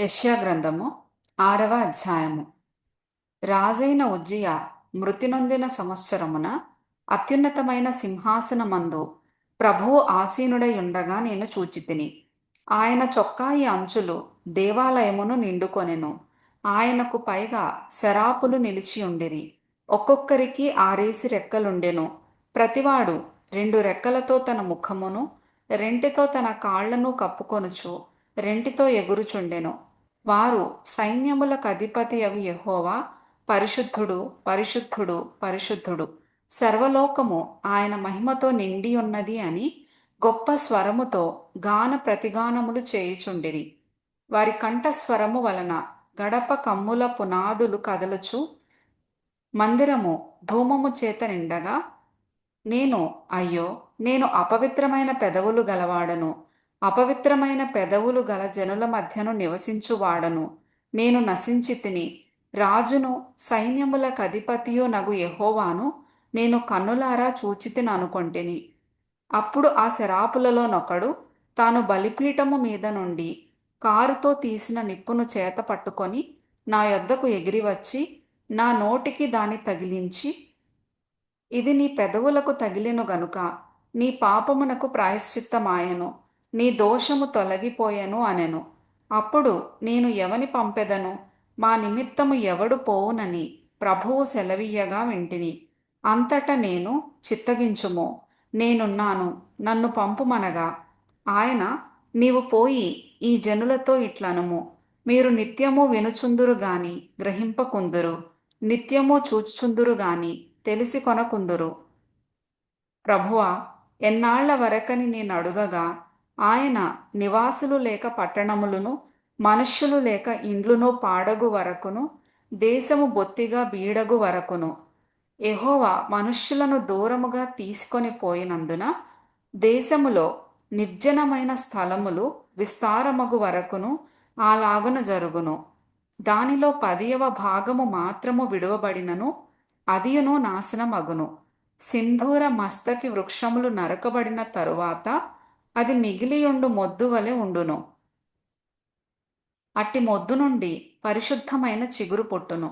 యెషయా గ్రంథము 6వ అధ్యాయము. రాజైన ఉజ్జియా మృతి నొందిన సంవత్సరమున అత్యున్నతమైన సింహాసనమందు ప్రభువు ఆసీనుడై ఉండగా నేను చూచితిని. ఆయన చొక్కాయి అంచులు దేవాలయమును నిండుకొనెను. ఆయనకు పైగా శరాపులు నిలిచియుండిరి. ఒక్కొక్కరికి 6 రెక్కలుండెను. ప్రతివాడు 2 రెక్కలతో తన ముఖమును, రెంటితో తన కాళ్లను కప్పుకొనుచు రెంటితో ఎగురుచుండెను. వారు సైన్యములకధిపతియగు యెహోవా పరిశుద్ధుడు, పరిశుద్ధుడు, పరిశుద్ధుడు, సర్వలోకము ఆయన మహిమతో నిండియున్నది అని గొప్ప స్వరముతో గాన ప్రతిగానములు చేయుచుండిరి. వారి కంఠస్వరము వలన గడప కమ్ముల పునాదులు కదలుచు మందిరము ధూమము చేత నిండగా, అయ్యో, నేను అపవిత్రమైన పెదవులు గలవాడను, అపవిత్రమైన పెదవులు గల జనుల మధ్యను నివసించువాడను. నేను నశించి తిని, రాజును సైన్యములకధిపతియు నగు యెహోవాను నేను కన్నులారా చూచితిననుకొంటిని. అప్పుడు ఆ శరాపులలోనొకడు తాను బలిపీఠము మీద నుండి కారుతో తీసిన నిప్పును చేత పట్టుకొని నా యొద్దకు ఎగిరివచ్చి నా నోటికి దాని తగిలించి, ఇది నీ పెదవులకు తగిలెను గనుక నీ పాపమునకు ప్రాయశ్చిత్తమాయెను, నీ దోషము తొలగిపోయెను అనెను. అప్పుడు నేను ఎవని పంపెదను, మా నిమిత్తము ఎవడు పోవునని ప్రభువు సెలవీయగా వింటిని. అంతట నేను, చిత్తగించుము, నేనున్నాను, నన్ను పంపుమనగా ఆయన, నీవు పోయి ఈ జనులతో ఇట్లనుము, మీరు నిత్యము వినుచుందురు గాని గ్రహింపకుందురు, నిత్యము చూచుచుందురు గాని తెలిసి కొనకుందురు. ప్రభువా, ఎన్నాళ్ల వరకని నేనడుగగా ఆయన, నివాసులు లేక పట్టణములను, మనుష్యులు లేక ఇండ్లును పాడగు వరకును, దేశము బొత్తిగా బీడగు వరకును, యెహోవా మనుష్యులను దూరముగా తీసుకొని పోయినందున దేశములో నిర్జనమైన స్థలములు విస్తారమగు వరకును అలాగున జరుగును. దానిలో 10వ భాగము మాత్రము విడువబడినను అదియును నాశనమగును. సింధూర మస్తకి వృక్షములు నరకబడిన తరువాత అది మిగిలియుండు మొద్దు వలె ఉండును. అట్టి మొద్దు నుండి పరిశుద్ధమైన చిగురు పుట్టును.